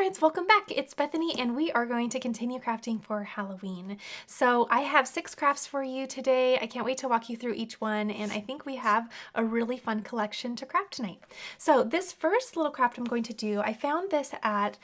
friends, welcome back. It's Bethany and we are going to continue crafting for Halloween. So I have 6 crafts for you today. I can't wait to walk you through each one, and I think we have a really fun collection to craft tonight. So this first little craft I'm going to do, I found this at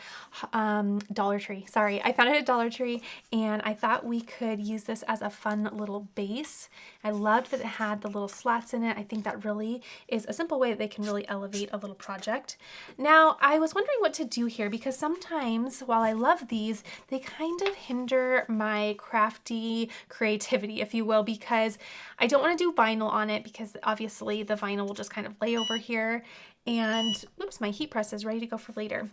Dollar Tree. Sorry, I found it at Dollar Tree and I thought we could use this as a fun little base. I loved that it had the little slats in it. I think that really is a simple way that they can really elevate a little project. Now, I was wondering what to do here because sometimes while I love these, they kind of hinder my crafty creativity, if you will, because I don't want to do vinyl on it because obviously the vinyl will just kind of lay over here, and oops, my heat press is ready to go for later.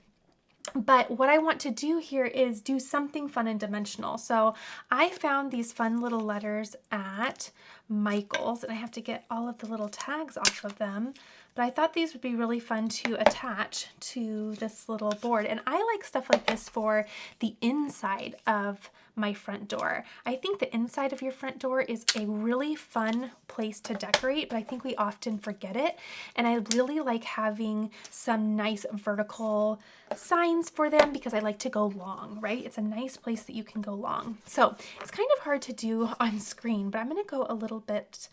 But what I want to do here is do something fun and dimensional. So I found these fun little letters at Michael's, and I have to get all of the little tags off of them. But I thought these would be really fun to attach to this little board. And I like stuff like this for the inside of my front door. I think the inside of your front door is a really fun place to decorate, but I think we often forget it. And I really like having some nice vertical signs for them because I like to go long, right? It's a nice place that you can go long. So it's kind of hard to do on screen, but I'm gonna go a little bit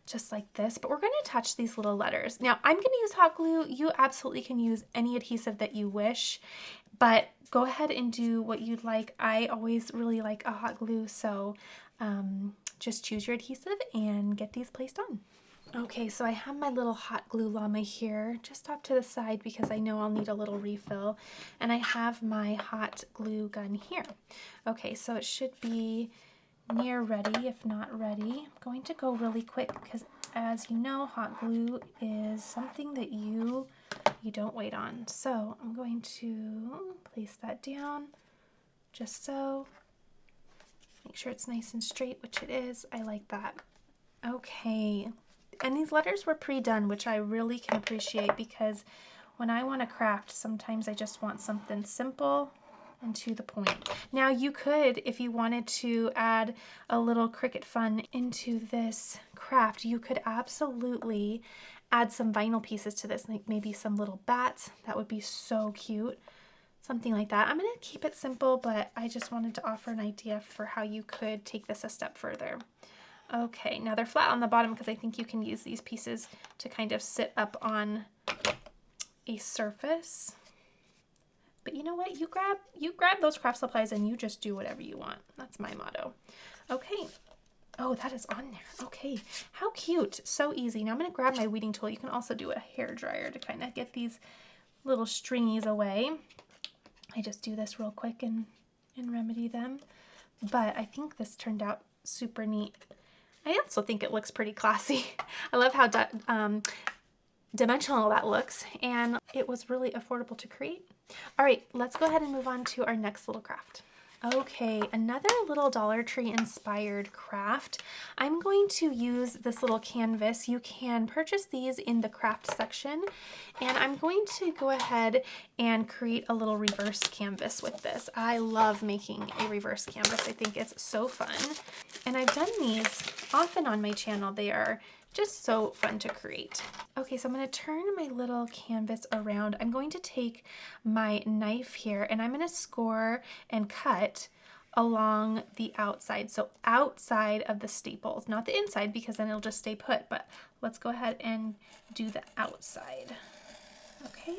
just like this, but we're going to attach these little letters. Now I'm going to use hot glue. You absolutely can use any adhesive that you wish, but go ahead and do what you'd like. I always really like a hot glue, so just choose your adhesive and get these placed on. Okay, so I have my little hot glue llama here just off to the side because I know I'll need a little refill, and I have my hot glue gun here. Okay, so it should be near ready, if not ready. I'm going to go really quick because, as you know, hot glue is something that you don't wait on. So I'm going to place that down just so. Make sure it's nice and straight, which it is. I like that. Okay, and these letters were pre-done, which I really can appreciate because when I want to craft, sometimes I just want something simple and to the point. Now you could, if you wanted to add a little Cricut fun into this craft, you could absolutely add some vinyl pieces to this, like maybe some little bats. That would be so cute. Something like that. I'm gonna keep it simple, but I just wanted to offer an idea for how you could take this a step further. Okay, now they're flat on the bottom because I think you can use these pieces to kind of sit up on a surface. But you know what? You grab those craft supplies and you just do whatever you want. That's my motto. Okay. Oh, that is on there. Okay. How cute. So easy. Now I'm going to grab my weeding tool. You can also do a hair dryer to kind of get these little stringies away. I just do this real quick and remedy them. But I think this turned out super neat. I also think it looks pretty classy. I love how dimensional that looks, and it was really affordable to create. All right, let's go ahead and move on to our next little craft. Okay, another little Dollar Tree inspired craft. I'm going to use this little canvas. You can purchase these in the craft section, and I'm going to go ahead and create a little reverse canvas with this. I love making a reverse canvas. I think it's so fun, and I've done these often on my channel. They are just so fun to create. Okay, so I'm going to turn my little canvas around. I'm going to take my knife here and I'm going to score and cut along the outside. So outside of the staples, not the inside because then it'll just stay put, but let's go ahead and do the outside. Okay,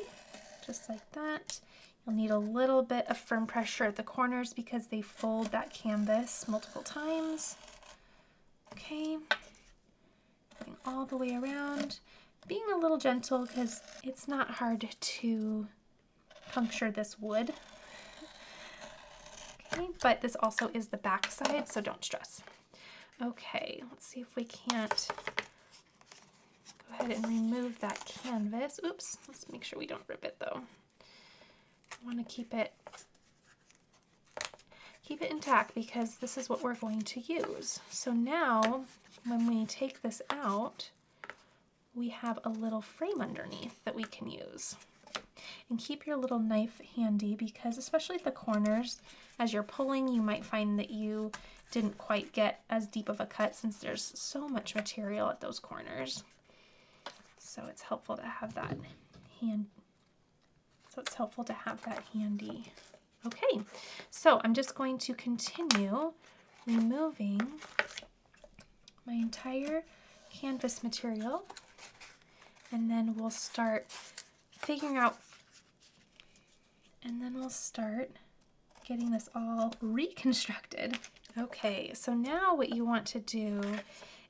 just like that. You'll need a little bit of firm pressure at the corners because they fold that canvas multiple times. Okay. All the way around, being a little gentle because it's not hard to puncture this wood. Okay, but this also is the back side, so don't stress. Okay, let's see if we can't go ahead and remove that canvas. Oops, let's make sure we don't rip it though. I want to keep it intact because this is what we're going to use. So now when we take this out, we have a little frame underneath that we can use. And keep your little knife handy because especially at the corners, as you're pulling, you might find that you didn't quite get as deep of a cut since there's so much material at those corners. So it's helpful to have that So it's helpful to have that handy. Okay, so I'm just going to continue removing my entire canvas material, and then we'll start figuring out, and then we'll start getting this all reconstructed. Okay, so now what you want to do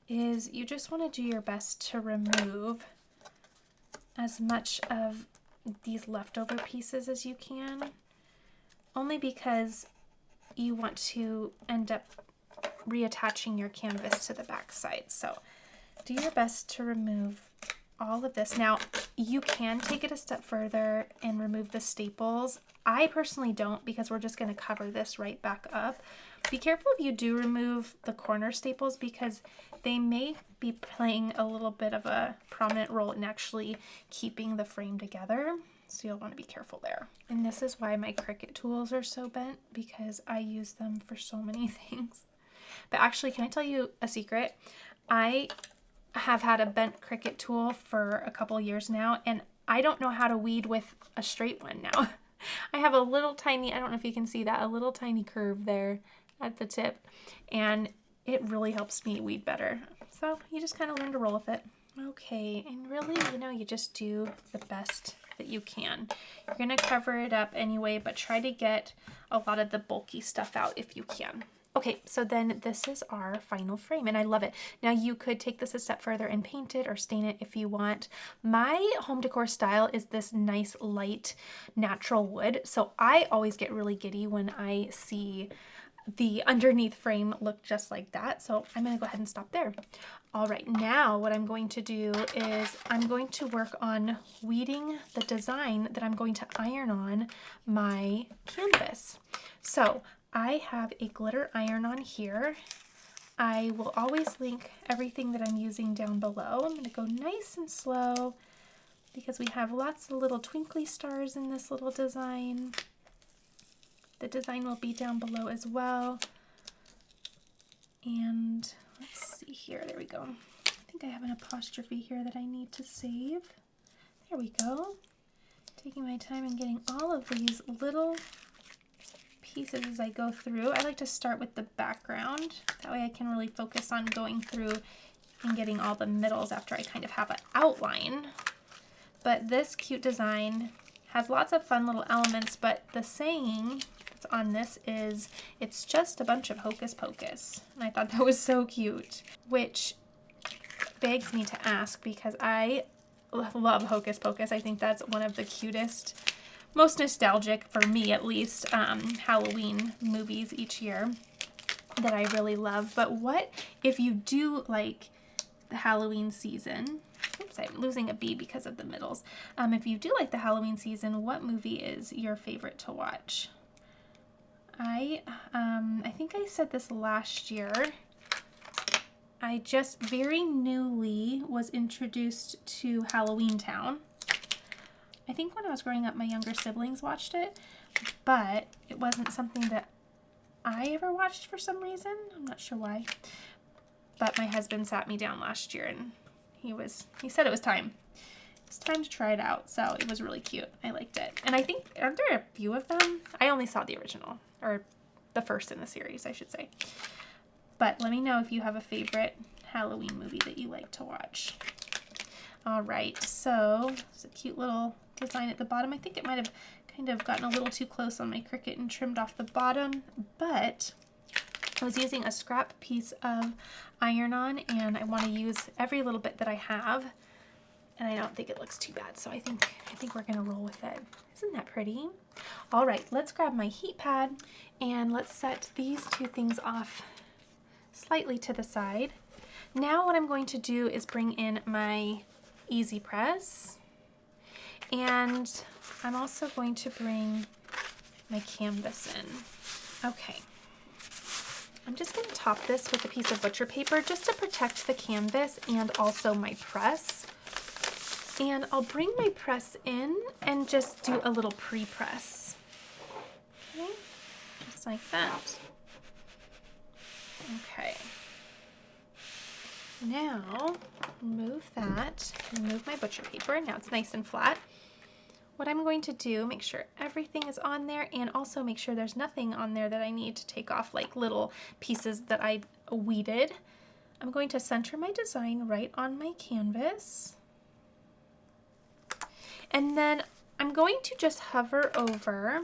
is you just want to do your best to remove as much of these leftover pieces as you can, only because you want to end up reattaching your canvas to the back side. So do your best to remove all of this. Now, you can take it a step further and remove the staples. I personally don't, because we're just going to cover this right back up. Be careful if you do remove the corner staples, because they may be playing a little bit of a prominent role in actually keeping the frame together. So you'll want to be careful there. And this is why my Cricut tools are so bent, because I use them for so many things. But actually, can I tell you a secret? I have had a bent Cricut tool for a couple years now, and I don't know how to weed with a straight one now. I have a little tiny, I don't know if you can see that, a little tiny curve there at the tip, and it really helps me weed better. So you just kind of learn to roll with it. Okay, and really, you know, you just do the best that you can. You're going to cover it up anyway, but try to get a lot of the bulky stuff out if you can. Okay, so then this is our final frame, and I love it. Now you could take this a step further and paint it or stain it if you want. My home decor style is this nice light natural wood, so I always get really giddy when I see the underneath frame look just like that. So I'm going to go ahead and stop there. All right, now what I'm going to do is I'm going to work on weeding the design that I'm going to iron on my canvas. So I have a glitter iron on here. I will always link everything that I'm using down below. I'm going to go nice and slow because we have lots of little twinkly stars in this little design. The design will be down below as well. And let's see here. There we go. I think I have an apostrophe here that I need to save. There we go. Taking my time and getting all of these little pieces as I go through. I like to start with the background. That way I can really focus on going through and getting all the middles after I kind of have an outline. But this cute design has lots of fun little elements, but the saying that's on this is, it's just a bunch of hocus pocus. And I thought that was so cute, which begs me to ask, because I love hocus pocus. I think that's one of the cutest, most nostalgic, for me at least, Halloween movies each year that I really love. But what if you do like the Halloween season? Oops, I'm losing a B because of the middles. If you do like the Halloween season, what movie is your favorite to watch? I think I said this last year. I just very newly was introduced to Halloween Town. I think when I was growing up, my younger siblings watched it, but it wasn't something that I ever watched for some reason. I'm not sure why. But my husband sat me down last year, and he said it was time. It's time to try it out. So it was really cute. I liked it. And I think, aren't there a few of them? I only saw the original, or the first in the series, I should say. But let me know if you have a favorite Halloween movie that you like to watch. All right, so it's a cute little design at the bottom. I think it might have kind of gotten a little too close on my Cricut and trimmed off the bottom, but I was using a scrap piece of iron-on, and I want to use every little bit that I have, and I don't think it looks too bad, so I think we're gonna roll with it. Isn't that pretty? All right, let's grab my heat pad and let's set these two things off slightly to the side. Now what I'm going to do is bring in my Easy Press, and I'm also going to bring my canvas in. Okay, I'm just going to top this with a piece of butcher paper just to protect the canvas and also my press. And I'll bring my press in and just do a little pre-press. Okay, just like that. Okay. Now, remove that, remove my butcher paper. Now it's nice and flat. what I'm going to do, make sure everything is on there, and also make sure there's nothing on there that I need to take off, like little pieces that I weeded. I'm going to center my design right on my canvas. And then I'm going to just hover over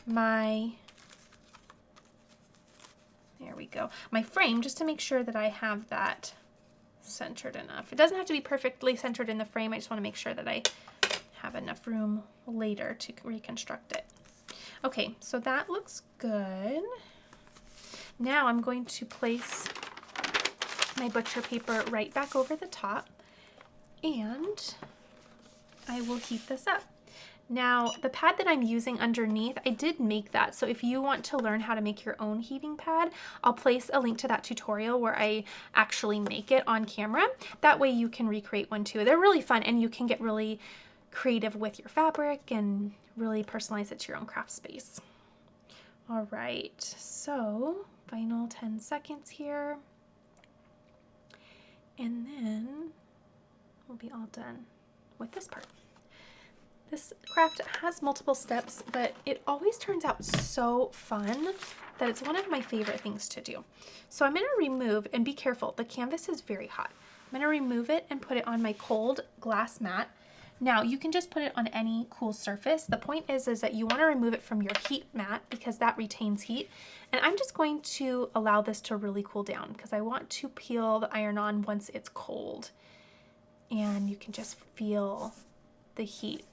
my, there we go, my frame, just to make sure that I have that centered enough. It doesn't have to be perfectly centered in the frame. I just want to make sure that I have enough room later to reconstruct it. Okay, so that looks good. Now I'm going to place my butcher paper right back over the top, and I will heat this up. Now, the pad that I'm using underneath, I did make that. So if you want to learn how to make your own heating pad, I'll place a link to that tutorial where I actually make it on camera. That way you can recreate one too. They're really fun, and you can get really creative with your fabric and really personalize it to your own craft space. All right, so final 10 seconds here. And then we'll be all done with this part. This craft has multiple steps, but it always turns out so fun that it's one of my favorite things to do. So I'm going to remove, and be careful, the canvas is very hot. I'm going to remove it and put it on my cold glass mat. Now you can just put it on any cool surface. The point is that you want to remove it from your heat mat because that retains heat. And I'm just going to allow this to really cool down because I want to peel the iron on once it's cold. And you can just feel the heat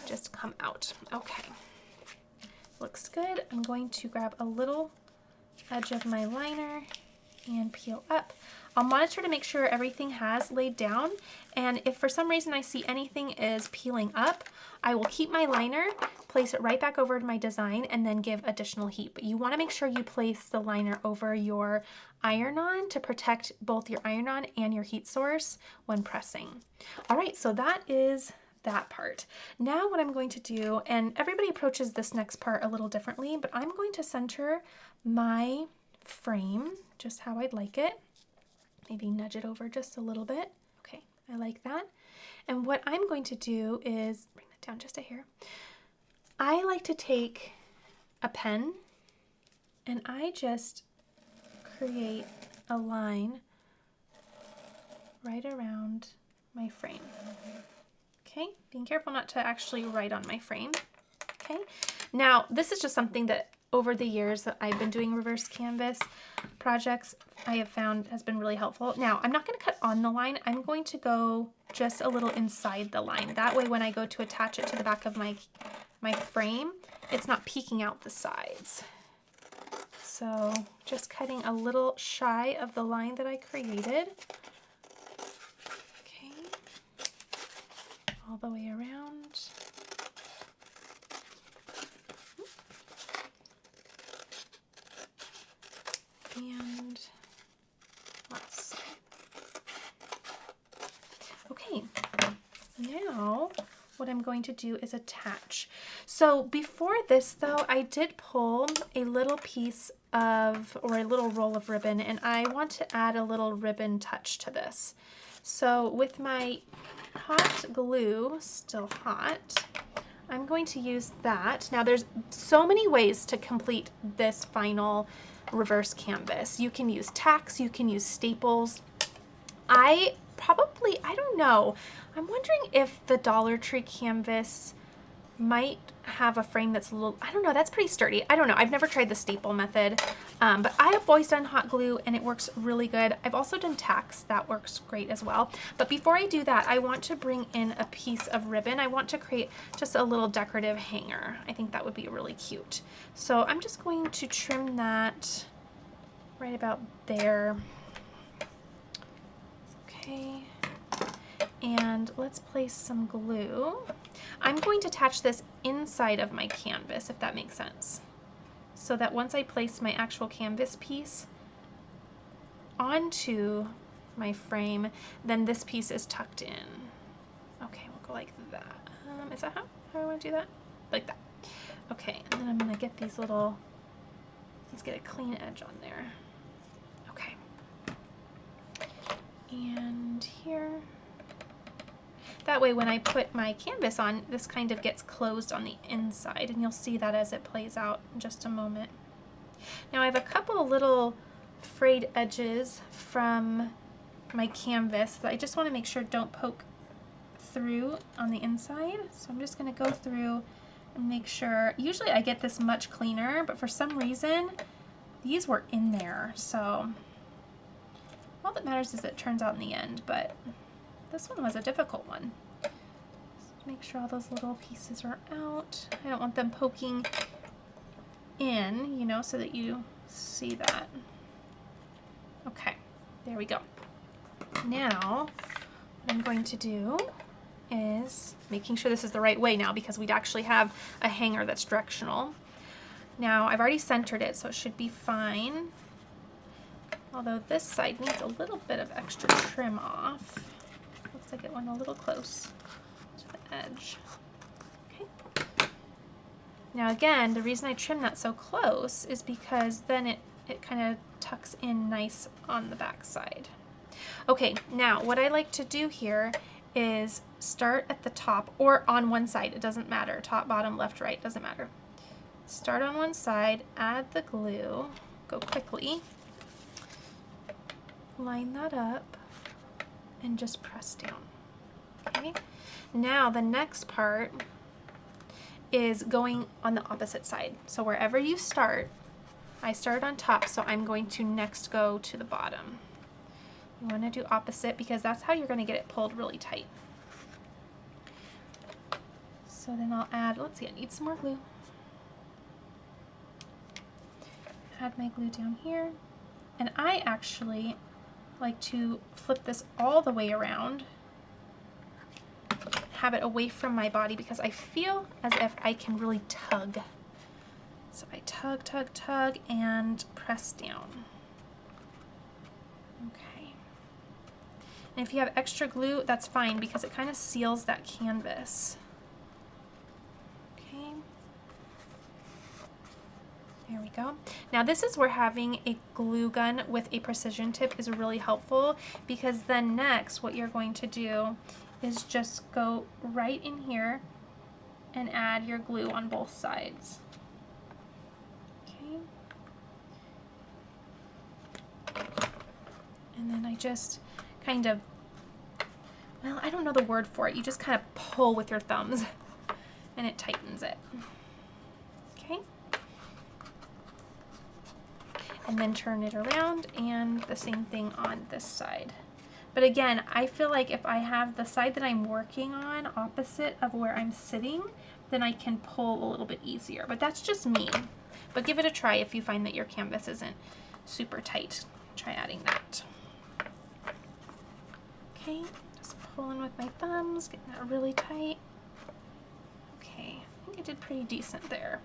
just come out. Okay, looks good. I'm going to grab a little edge of my liner and peel up. I'll monitor to make sure everything has laid down, and if for some reason I see anything is peeling up, I will keep my liner, place it right back over my design, and then give additional heat. But you want to make sure you place the liner over your iron-on to protect both your iron-on and your heat source when pressing. All right, so that is that part. Now what I'm going to do, and everybody approaches this next part a little differently, but I'm going to center my frame just how I'd like it. Maybe nudge it over just a little bit. Okay, I like that. And what I'm going to do is bring that down just a hair. I like to take a pen and I just create a line right around my frame. Okay, being careful not to actually write on my frame. Okay, now this is just something that over the years that I've been doing reverse canvas projects, I have found has been really helpful. Now, I'm not going to cut on the line. I'm going to go just a little inside the line. That way, when I go to attach it to the back of my frame, it's not peeking out the sides. So just cutting a little shy of the line that I created. Okay, all the way around. And let's see. Okay, now what I'm going to do is attach. So before this though, I did pull a little piece of, or a little roll of ribbon, and I want to add a little ribbon touch to this. So with my hot glue, still hot, I'm going to use that. Now there's so many ways to complete this final reverse canvas. You can use tacks, you can use staples. I don't know. I'm wondering if the Dollar Tree canvas might have a frame that's a little, I don't know, that's pretty sturdy. I don't know. I've never tried the staple method, but I have always done hot glue and it works really good. I've also done tacks. That works great as well. But before I do that, I want to bring in a piece of ribbon. I want to create just a little decorative hanger. I think that would be really cute. So I'm just going to trim that right about there. Okay. And let's place some glue. I'm going to attach this inside of my canvas, if that makes sense. So that once I place my actual canvas piece onto my frame, then this piece is tucked in. Okay, we'll go like that. Is that how I want to do that? Like that. Okay, and then I'm gonna get these little, let's get a clean edge on there. Okay. And here. That way when I put my canvas on, this kind of gets closed on the inside, and you'll see that as it plays out in just a moment. Now I have a couple little frayed edges from my canvas that I just want to make sure don't poke through on the inside. So I'm just going to go through and make sure. Usually I get this much cleaner, but for some reason these were in there. So all that matters is it turns out in the end, but this one was a difficult one. Just make sure all those little pieces are out. I don't want them poking in, you know, so that you see that. Okay, there we go. Now, what I'm going to do is making sure this is the right way now, because we'd actually have a hanger that's directional. Now, I've already centered it, so it should be fine. Although this side needs a little bit of extra trim off. Looks like it went a little close to the edge. Okay. Now again, the reason I trim that so close is because then it kind of tucks in nice on the back side. Okay, now what I like to do here is start at the top or on one side, it doesn't matter, top, bottom, left, right, doesn't matter. Start on one side, add the glue, go quickly, line that up, and just press down. Okay, now the next part is going on the opposite side. So wherever you start, I started on top, so I'm going to next go to the bottom. You want to do opposite because that's how you're going to get it pulled really tight. So then I'll add, let's see, I need some more glue. Add my glue down here. And I actually like to flip this all the way around, have it away from my body, because I feel as if I can really tug. So I tug, tug, tug, and press down. Okay. And if you have extra glue, that's fine because it kind of seals that canvas. Okay. There we go. Now this is where having a glue gun with a precision tip is really helpful, because then next what you're going to do is just go right in here and add your glue on both sides. Okay. And then I just kind of, well, I don't know the word for it. You just kind of pull with your thumbs and it tightens it. Okay. And then turn it around, and the same thing on this side. But again, I feel like if I have the side that I'm working on opposite of where I'm sitting, then I can pull a little bit easier. But that's just me. But give it a try if you find that your canvas isn't super tight. Try adding that. Okay, just pulling with my thumbs, getting that really tight. Okay, I think I did pretty decent there.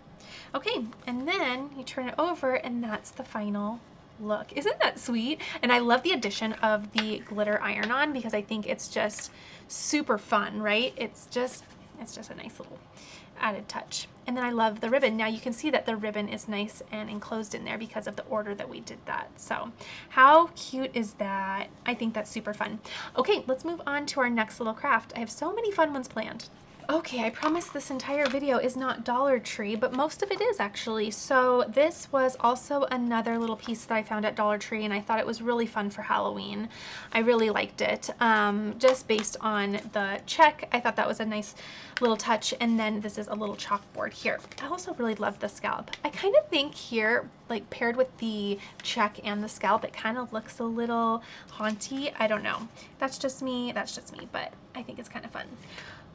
Okay, and then you turn it over, and that's the final look. Isn't that sweet? And I love the addition of the glitter iron-on because I think it's just super fun, right? It's just a nice little added touch. And then I love the ribbon. Now you can see that the ribbon is nice and enclosed in there because of the order that we did that. So how cute is that? I think that's super fun. Okay, let's move on to our next little craft. I have so many fun ones planned. Okay, I promise this entire video is not Dollar Tree, but most of it is actually. So this was also another little piece that I found at Dollar Tree, and I thought it was really fun for Halloween. I really liked it. Just based on the check, I thought that was a nice little touch. And then this is a little chalkboard here. I also really love the scalp. I kind of think here, like paired with the check and the scalp, it kind of looks a little haunty. I don't know. That's just me, but I think it's kind of fun.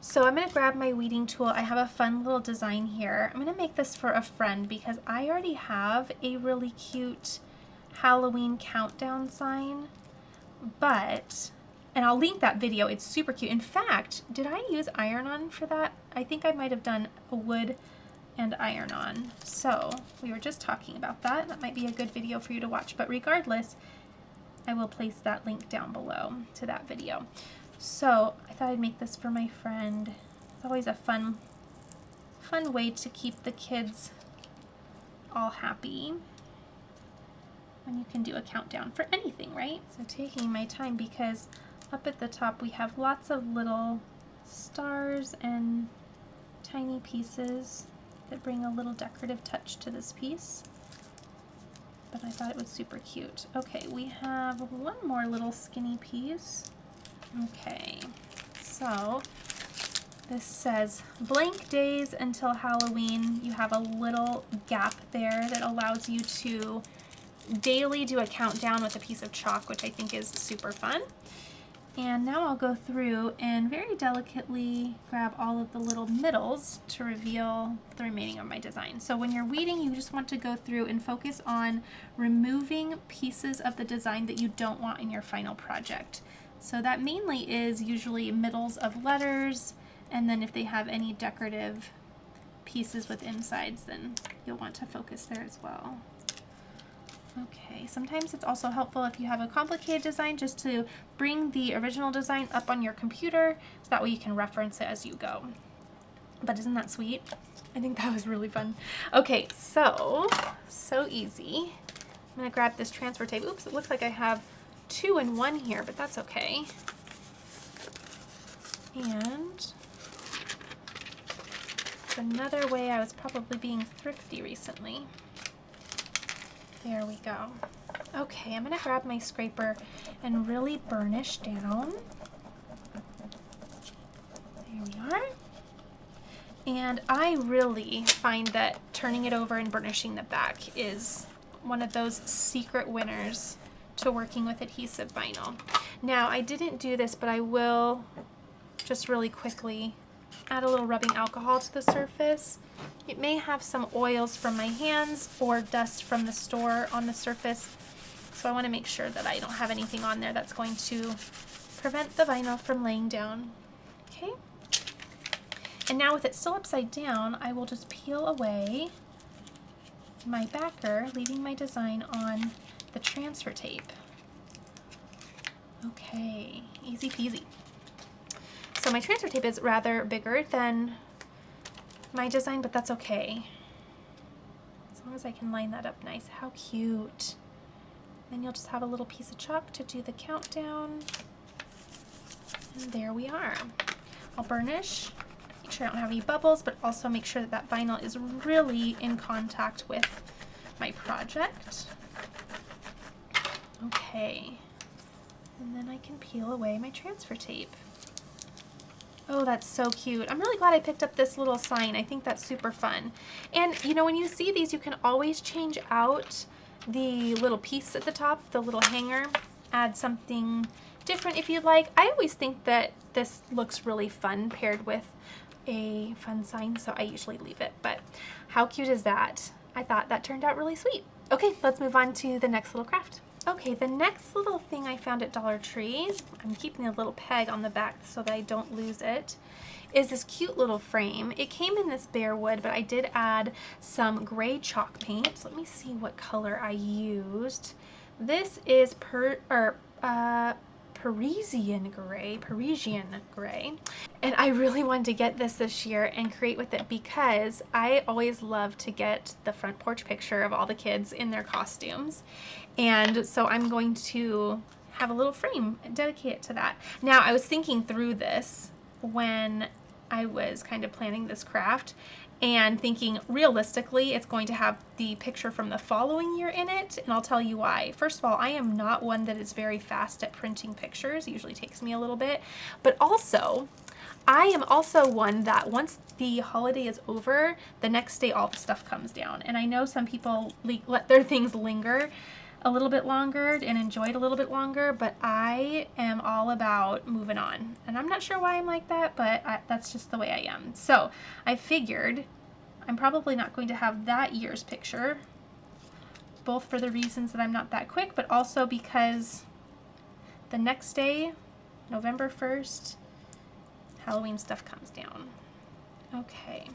So I'm going to grab my weeding tool. I have a fun little design here. I'm going to make this for a friend because I already have a really cute Halloween countdown sign, and I'll link that video. It's super cute. In fact, did I use iron-on for that? I think I might have done a wood and iron-on. So we were just talking about that. That might be a good video for you to watch, but regardless, I will place that link down below to that video. So I thought I'd make this for my friend. It's always a fun way to keep the kids all happy when you can do a countdown for anything, right? So taking my time because up at the top we have lots of little stars and tiny pieces that bring a little decorative touch to this piece. But I thought it was super cute. Okay, we have one more little skinny piece. Okay, so this says blank days until Halloween. You have a little gap there that allows you to daily do a countdown with a piece of chalk, which I think is super fun. And now I'll go through and very delicately grab all of the little middles to reveal the remaining of my design. So when you're weeding, you just want to go through and focus on removing pieces of the design that you don't want in your final project. So that mainly is usually middles of letters, and then if they have any decorative pieces with insides, then you'll want to focus there as well. Okay, sometimes it's also helpful if you have a complicated design just to bring the original design up on your computer, so that way you can reference it as you go. But isn't that sweet? I think that was really fun. Okay, so easy. I'm gonna grab this transfer tape. Oops, it looks like I have 2 in 1 here, but that's okay. And another way I was probably being thrifty recently. There we go. Okay, I'm gonna grab my scraper and really burnish down. There we are. And I really find that turning it over and burnishing the back is one of those secret winners to working with adhesive vinyl. Now, I didn't do this, but I will just really quickly add a little rubbing alcohol to the surface. It may have some oils from my hands or dust from the store on the surface, so I want to make sure that I don't have anything on there that's going to prevent the vinyl from laying down. Okay. And now with it still upside down, I will just peel away my backer, leaving my design on the transfer tape. Okay, easy peasy. So my transfer tape is rather bigger than my design, but that's okay. As long as I can line that up nice. How cute. Then you'll just have a little piece of chalk to do the countdown. And there we are. I'll burnish, make sure I don't have any bubbles, but also make sure that that vinyl is really in contact with my project. Okay. And then I can peel away my transfer tape. Oh, that's so cute. I'm really glad I picked up this little sign. I think that's super fun. And you know, when you see these, you can always change out the little piece at the top, the little hanger, add something different if you'd like. I always think that this looks really fun paired with a fun sign, so I usually leave it. But how cute is that? I thought that turned out really sweet. Okay, let's move on to the next little craft. Okay, the next little thing I found at Dollar Tree, I'm keeping a little peg on the back so that I don't lose it, is this cute little frame. It came in this bare wood, but I did add some gray chalk paint. So let me see what color I used. This is Parisian gray. And I really wanted to get this year and create with it because I always love to get the front porch picture of all the kids in their costumes. And so I'm going to have a little frame and dedicate it to that. Now, I was thinking through this when I was kind of planning this craft and thinking realistically it's going to have the picture from the following year in it, and I'll tell you why. First of all, I am not one that is very fast at printing pictures. It usually takes me a little bit, but also I am also one that once the holiday is over, the next day all the stuff comes down. And I know some people let their things linger a little bit longer and enjoy it a little bit longer, but I am all about moving on. And I'm not sure why I'm like that, but that's just the way I am. So I figured I'm probably not going to have that year's picture, both for the reasons that I'm not that quick, but also because the next day, November 1st, Halloween stuff comes down. Okay.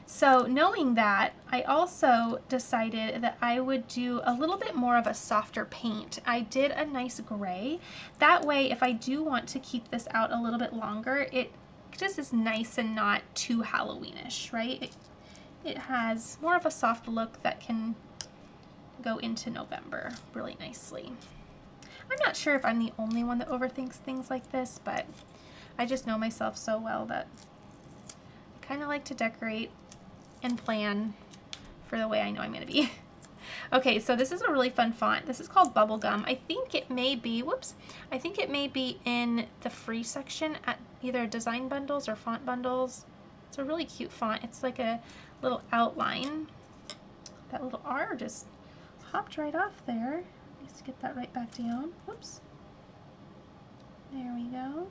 So knowing that, I also decided that I would do a little bit more of a softer paint. I did a nice gray. That way, if I do want to keep this out a little bit longer, it just is nice and not too Halloweenish, right? It has more of a soft look that can go into November really nicely. I'm not sure if I'm the only one that overthinks things like this, but I just know myself so well that I kind of like to decorate and plan for the way I know I'm going to be. Okay, so this is a really fun font. This is called Bubblegum. I think it may be, whoops, I think it may be in the free section at either design bundles or font bundles. It's a really cute font. It's like a little outline. That little R just hopped right off there. Let's get that right back down. Whoops. There we go.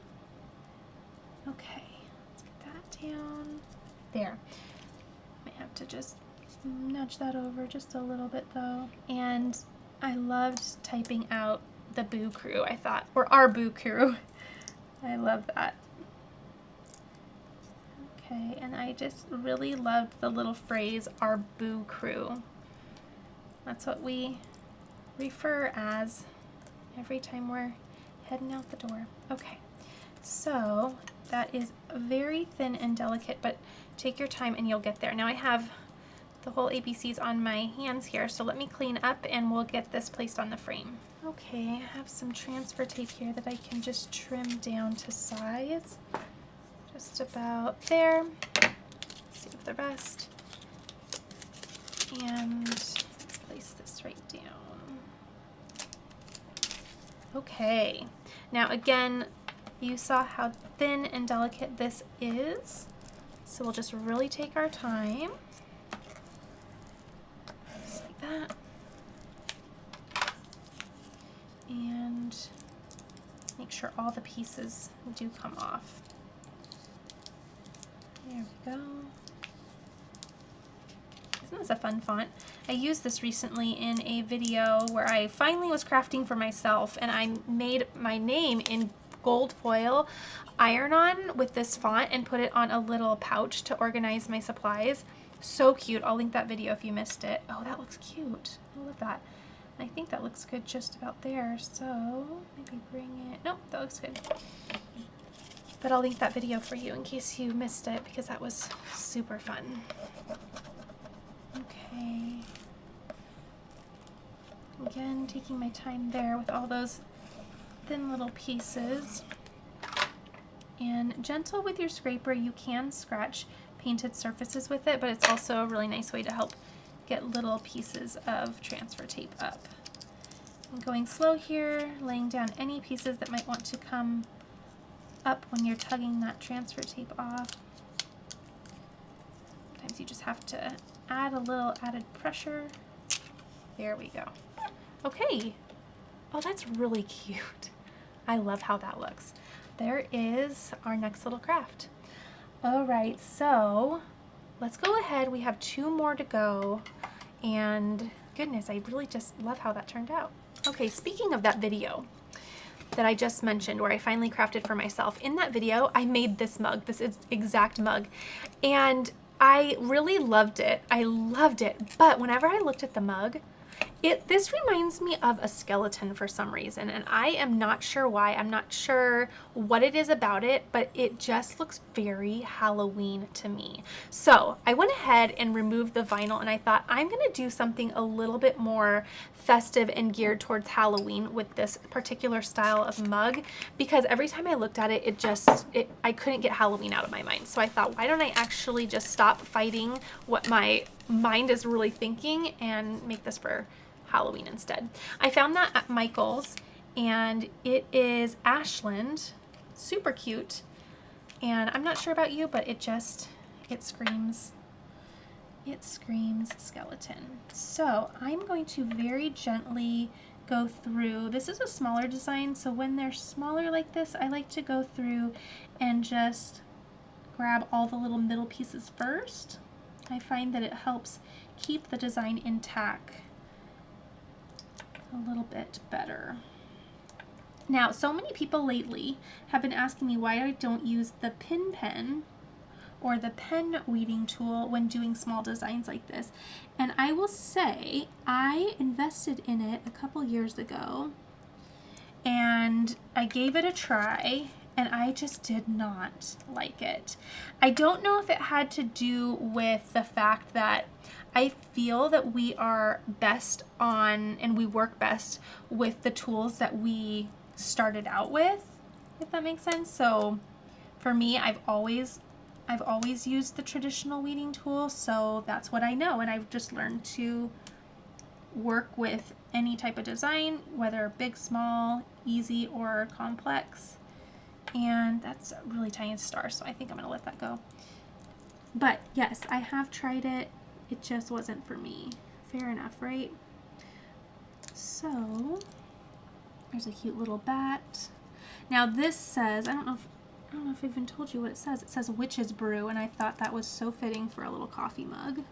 Okay, let's get that down. There. Might have to just nudge that over just a little bit though. And I loved typing out the Boo Crew, I thought, or our Boo Crew. I love that. Okay, and I just really loved the little phrase, our Boo Crew. That's what we refer as every time we're heading out the door. Okay, so that is very thin and delicate, but take your time and you'll get there. Now I have the whole ABCs on my hands here, so let me clean up and we'll get this placed on the frame. Okay, I have some transfer tape here that I can just trim down to size. Just about there. Save the rest. And let's place this right down. Okay, now again, you saw how thin and delicate this is, so we'll just really take our time. Just like that. And make sure all the pieces do come off. There we go. Isn't this a fun font? I used this recently in a video where I finally was crafting for myself, and I made my name in gold foil iron-on with this font and put it on a little pouch to organize my supplies. So cute. I'll link that video if you missed it. Oh, that looks cute. I love that. I think that looks good just about there, so maybe bring it. Nope, that looks good. But I'll link that video for you in case you missed it, because that was super fun. Okay. Again, taking my time there with all those thin little pieces. And gentle with your scraper, you can scratch painted surfaces with it, but it's also a really nice way to help get little pieces of transfer tape up. I'm going slow here, laying down any pieces that might want to come up when you're tugging that transfer tape off. Sometimes you just have to add a little added pressure. There we go. Okay. Oh, that's really cute. I love how that looks. There is our next little craft. All right, so let's go ahead. We have 2 more to go, and goodness, I really just love how that turned out. Okay, speaking of that video that I just mentioned where I finally crafted for myself, in that video I made this mug, this is exact mug, and I really loved it. I loved it, but whenever I looked at the mug, this reminds me of a skeleton for some reason, and I am not sure why. I'm not sure what it is about it, but it just looks very Halloween to me. So I went ahead and removed the vinyl, and I thought I'm gonna do something a little bit more festive and geared towards Halloween with this particular style of mug, because every time I looked at it, I couldn't get Halloween out of my mind. So I thought, why don't I actually just stop fighting what my mind is really thinking and make this for Halloween instead. I found that at Michael's, and it is Ashland, super cute, and I'm not sure about you, but it screams skeleton. So I'm going to very gently go through. This is a smaller design, so when they're smaller like this, I like to go through and just grab all the little middle pieces first. I find that it helps keep the design intact a little bit better. Now, so many people lately have been asking me why I don't use the pin pen or the pen weeding tool when doing small designs like this. And I will say, I invested in it a couple years ago, and I gave it a try, and I just did not like it. I don't know if it had to do with the fact that I feel that we are best on, and we work best with the tools that we started out with, if that makes sense. So For me, I've always used the traditional weeding tool, so that's what I know, and I've just learned to work with any type of design, whether big, small, easy, or complex. And that's a really tiny star, so I think I'm gonna let that go. But yes, I have tried it. It just wasn't for me. Fair enough, right? So there's a cute little bat. Now this says, I don't know if I've even told you what it says. It says Witch's Brew, and I thought that was so fitting for a little coffee mug.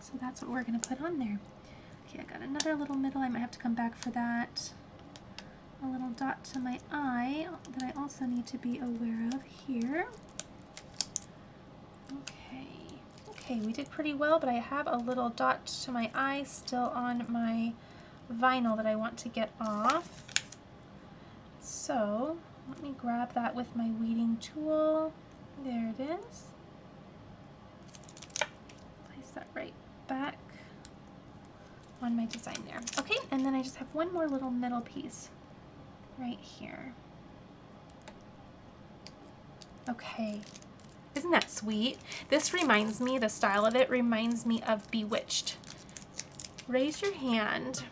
So that's what we're gonna put on there. Okay, I got another little middle. I might have to come back for that. A little dot to my eye that I also need to be aware of here. Okay, we did pretty well, but I have a little dot to my eye still on my vinyl that I want to get off. So let me grab that with my weeding tool. There it is. Place that right back on my design there. Okay, and then I just have one more little middle piece right here. Okay, isn't that sweet? This reminds me, the style of it reminds me of Bewitched. Raise your hand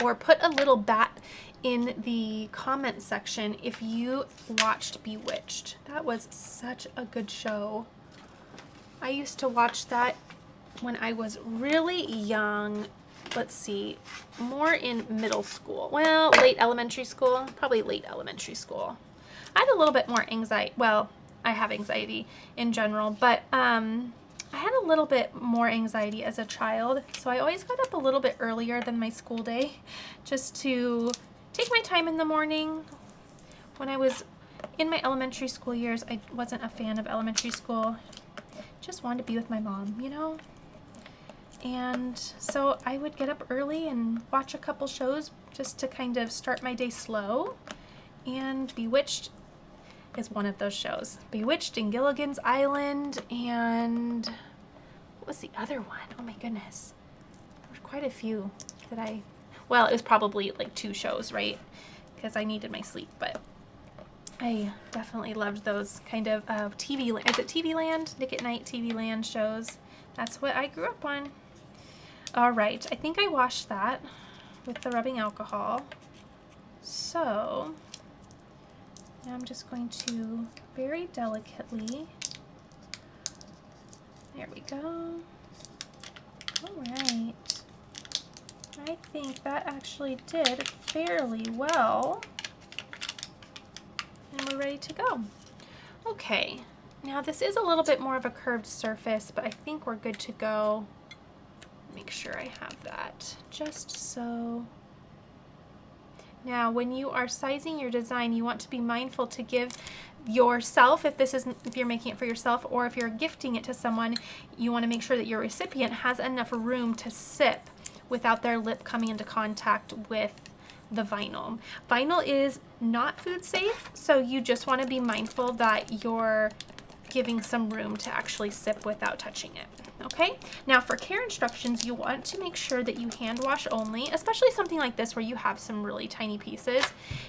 or put a little bat in the comment section if you watched Bewitched. That was such a good show. I used to watch that when I was really young. Let's see, more in middle school. Well, late elementary school, probably late elementary school. I had a little bit more anxiety. Well, I have anxiety in general, but I had a little bit more anxiety as a child. So I always got up a little bit earlier than my school day just to take my time in the morning. When I was in my elementary school years, I wasn't a fan of elementary school. Just wanted to be with my mom, you know? And so I would get up early and watch a couple shows just to kind of start my day slow. And Bewitched is one of those shows. Bewitched and Gilligan's Island, and what was the other one? Oh my goodness. There were quite a few that well, it was probably like 2 shows, right? Because I needed my sleep, but I definitely loved those kind of TV, is it TV Land? Nick at Night TV Land shows. That's what I grew up on. All right, I think I washed that with the rubbing alcohol. So now I'm just going to very delicately, there we go. All right, I think that actually did fairly well. And we're ready to go. Okay, now this is a little bit more of a curved surface, but I think we're good to go. Make sure I have that just so. Now, when you are sizing your design, you want to be mindful to give yourself, if you're making it for yourself or if you're gifting it to someone, you want to make sure that your recipient has enough room to sip without their lip coming into contact with the vinyl. Vinyl is not food safe, so you just want to be mindful that you're giving some room to actually sip without touching it. Okay, now for care instructions, you want to make sure that you hand wash only, especially something like this where you have some really tiny pieces,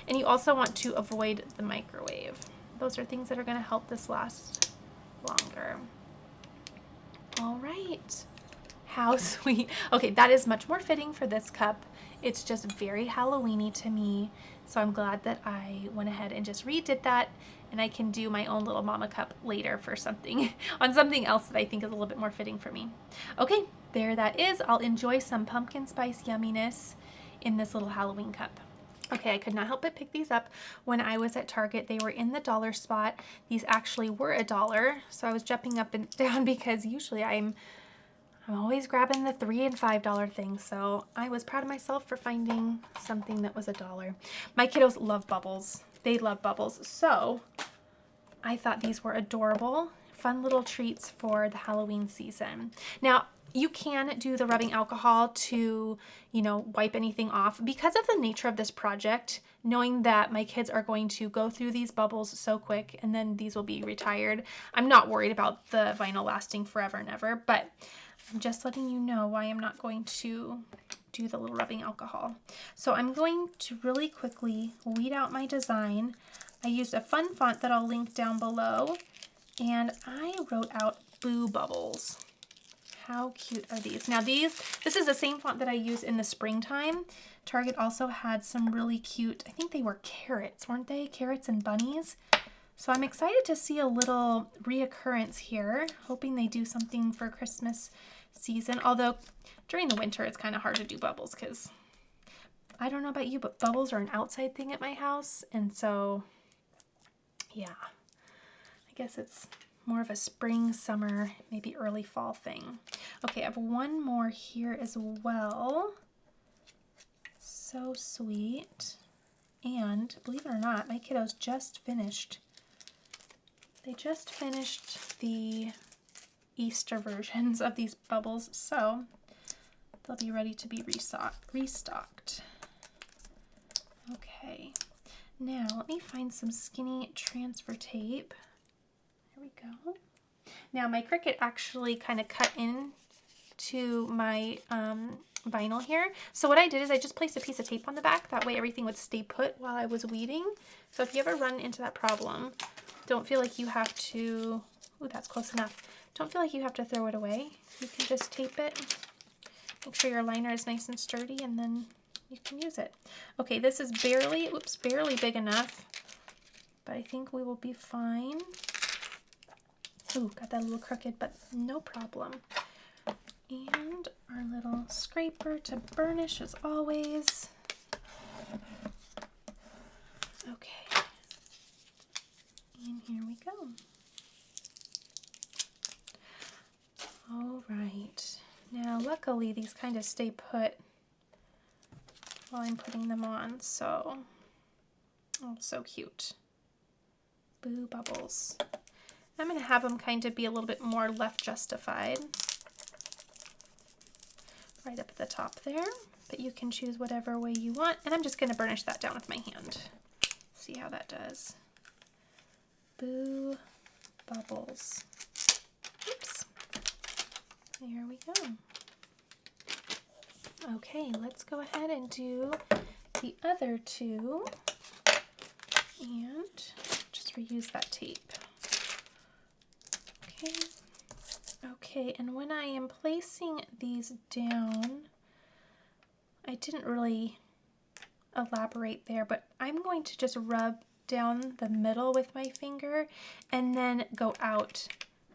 and you also want to avoid the microwave. Those are things that are going to help this last longer. All right, how sweet. Okay, that is much more fitting for this cup. It's just very Halloween-y to me, so I'm glad that I went ahead and just redid that, and I can do my own little mama cup later for something, on something else that I think is a little bit more fitting for me. Okay, there that is. I'll enjoy some pumpkin spice yumminess in this little Halloween cup. Okay, I could not help but pick these up when I was at Target. They were in the dollar spot. These actually were $1, so I was jumping up and down because usually I'm always grabbing the $3 and $5 things, so I was proud of myself for finding something that was $1. My kiddos love bubbles. They love bubbles, so I thought these were adorable, fun little treats for the Halloween season. Now, you can do the rubbing alcohol to, you know, wipe anything off. Because of the nature of this project, knowing that my kids are going to go through these bubbles so quick and then these will be retired, I'm not worried about the vinyl lasting forever and ever, but I'm just letting you know why I'm not going to do the little rubbing alcohol. So I'm going to really quickly weed out my design. I used a fun font that I'll link down below, and I wrote out Boo Bubbles. How cute are these? Now this is the same font that I use in the springtime. Target also had some really cute, I think they were carrots, weren't they? Carrots and bunnies. So I'm excited to see a little reoccurrence here, hoping they do something for Christmas season. Although during the winter, it's kind of hard to do bubbles because I don't know about you, but bubbles are an outside thing at my house. And so, yeah, I guess it's more of a spring, summer, maybe early fall thing. Okay, I have one more here as well. So sweet. And believe it or not, my kiddos just finished. They just finished the Easter versions of these bubbles, so they'll be ready to be restocked. Okay, now let me find some skinny transfer tape. There we go. Now my Cricut actually kind of cut in to my vinyl here. So what I did is I just placed a piece of tape on the back. That way everything would stay put while I was weeding. So if you ever run into that problem, don't feel like you have to, ooh, that's close enough. Don't feel like you have to throw it away. You can just tape it. Make sure your liner is nice and sturdy, and then you can use it. Okay, this is barely big enough, but I think we will be fine. Ooh, got that a little crooked, but no problem. And our little scraper to burnish as always. Okay. And here we go. All right. Now, luckily, these kind of stay put while I'm putting them on, so, oh, so cute. Boo Bubbles. I'm going to have them kind of be a little bit more left justified. Right up at the top there, but you can choose whatever way you want, and I'm just going to burnish that down with my hand. See how that does. Boo Bubbles. Oops. There we go. Okay, let's go ahead and do the other two and just reuse that tape. Okay. Okay, and when I am placing these down, I didn't really elaborate there, but I'm going to just rub down the middle with my finger and then go out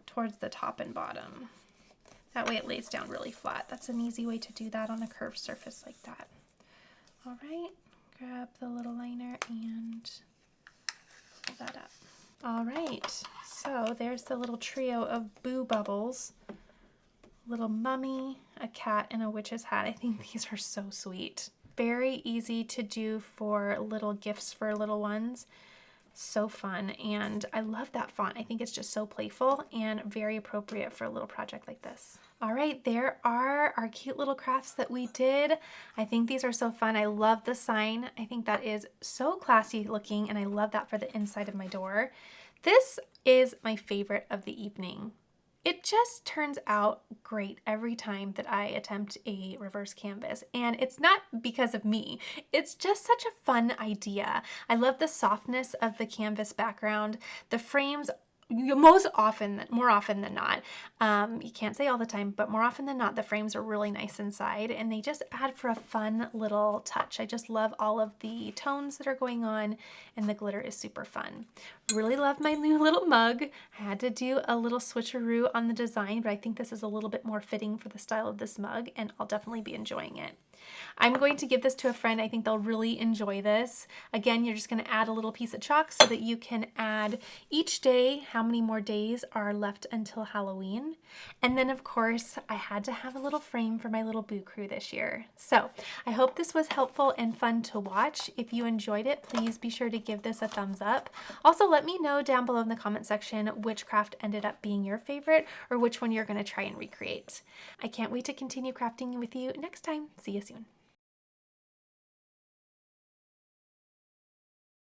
towards the top and bottom. That way it lays down really flat. That's an easy way to do that on a curved surface like that. All right, grab the little liner and pull that up. All right, so there's the little trio of Boo Bubbles. Little mummy, a cat, and a witch's hat. I think these are so sweet. Very easy to do for little gifts for little ones. So fun, and I love that font. I think it's just so playful and very appropriate for a little project like this. All right, there are our cute little crafts that we did. I think these are so fun. I love the sign. I think that is so classy looking, and I love that for the inside of my door. This is my favorite of the evening. It just turns out great every time that I attempt a reverse canvas, and it's not because of me. It's just such a fun idea. I love the softness of the canvas background. The frames, more often than not, you can't say all the time, but more often than not, the frames are really nice inside, and they just add for a fun little touch. I just love all of the tones that are going on, and the glitter is super fun. Really love my new little mug. I had to do a little switcheroo on the design, but I think this is a little bit more fitting for the style of this mug, and I'll definitely be enjoying it. I'm going to give this to a friend. I think they'll really enjoy this. Again, you're just going to add a little piece of chalk so that you can add each day how many more days are left until Halloween. And then, of course, I had to have a little frame for my little Boo crew this year. So I hope this was helpful and fun to watch. If you enjoyed it, please be sure to give this a thumbs up. Also, let me know down below in the comment section which craft ended up being your favorite or which one you're going to try and recreate. I can't wait to continue crafting with you next time. See you soon.